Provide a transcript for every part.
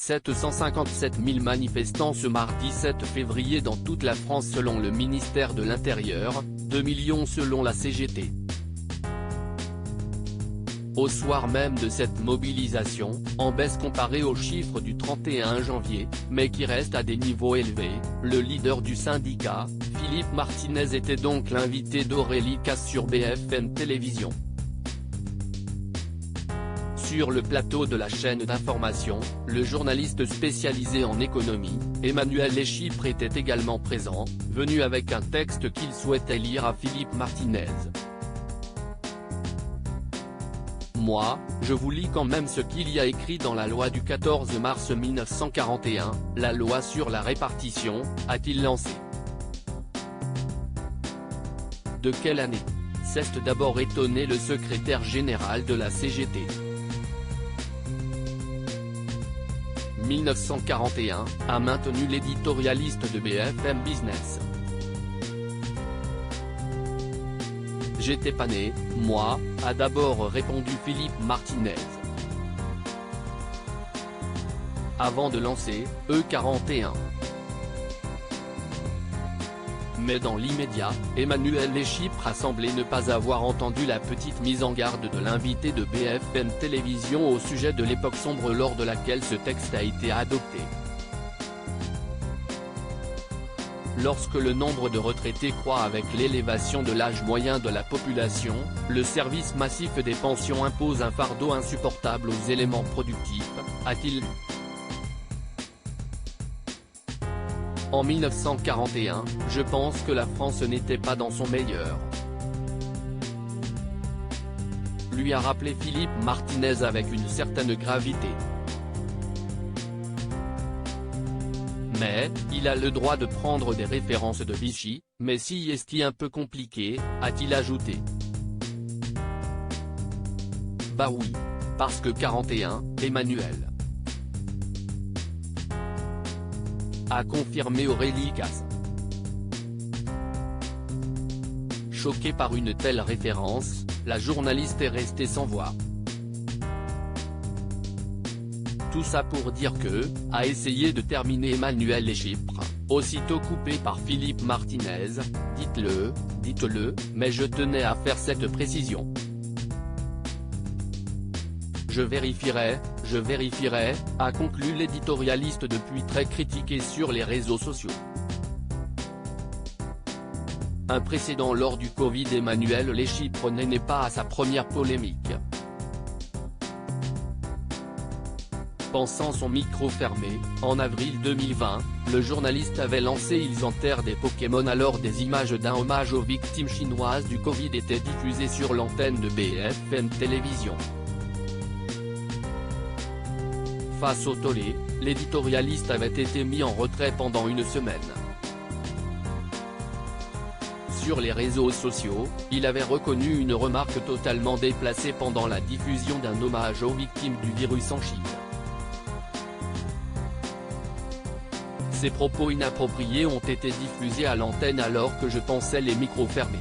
757 000 manifestants ce mardi 7 février dans toute la France selon le ministère de l'Intérieur, 2 millions selon la CGT. Au soir même de cette mobilisation, en baisse comparée aux chiffres du 31 janvier, mais qui reste à des niveaux élevés, le leader du syndicat, Philippe Martinez était donc l'invité d'Aurélie Casse sur BFM Télévision. Sur le plateau de la chaîne d'information, le journaliste spécialisé en économie, Emmanuel Leschypre était également présent, venu avec un texte qu'il souhaitait lire à Philippe Martinez. Moi, je vous lis quand même ce qu'il y a écrit dans la loi du 14 mars 1941, la loi sur la répartition, a-t-il lancé. De quelle année? S'est d'abord étonné le secrétaire général de la CGT. 1941, a maintenu l'éditorialiste de BFM Business. J'étais pas né, moi, a d'abord répondu Philippe Martinez. Avant de lancer E41. Mais dans l'immédiat, Emmanuel Leschypre a semblé ne pas avoir entendu la petite mise en garde de l'invité de BFM Télévision au sujet de l'époque sombre lors de laquelle ce texte a été adopté. Lorsque le nombre de retraités croît avec l'élévation de l'âge moyen de la population, le service massif des pensions impose un fardeau insupportable aux éléments productifs, a-t-il lu. En 1941, je pense que la France n'était pas dans son meilleur. Lui a rappelé Philippe Martinez avec une certaine gravité. Mais, il a le droit de prendre des références de Vichy, mais si est-ce un peu compliqué, a-t-il ajouté. Bah oui. Parce que 41, Emmanuel. A confirmé Aurélie Casse. Choquée par une telle référence, la journaliste est restée sans voix. Tout ça pour dire que, a essayé de terminer Emmanuel Leschypre, aussitôt coupé par Philippe Martinez, dites-le, mais je tenais à faire cette précision. Je vérifierai, a conclu l'éditorialiste depuis très critiqué sur les réseaux sociaux. Un précédent lors du Covid. Emmanuel Leschypre n'est pas à sa première polémique. Pensant son micro fermé, en avril 2020, le journaliste avait lancé Ils enterrent des Pokémon alors des images d'un hommage aux victimes chinoises du Covid étaient diffusées sur l'antenne de BFM Télévision. Face au tollé, l'éditorialiste avait été mis en retrait pendant une semaine. Sur les réseaux sociaux, il avait reconnu une remarque totalement déplacée pendant la diffusion d'un hommage aux victimes du virus en Chine. Ces propos inappropriés ont été diffusés à l'antenne alors que je pensais les micros fermés.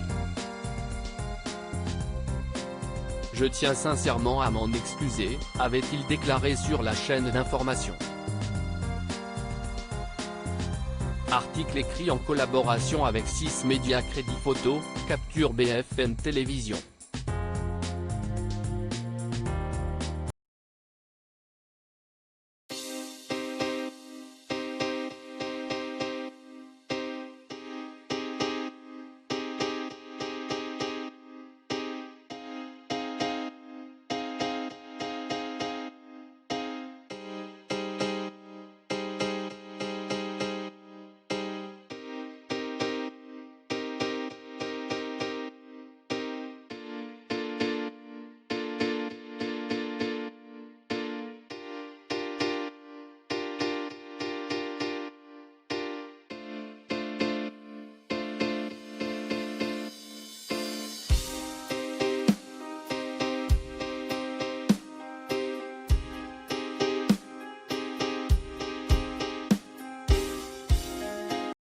Je tiens sincèrement à m'en excuser, avait-il déclaré sur la chaîne d'information. Article écrit en collaboration avec 6 médias Crédit Photo, Capture BFM Télévision.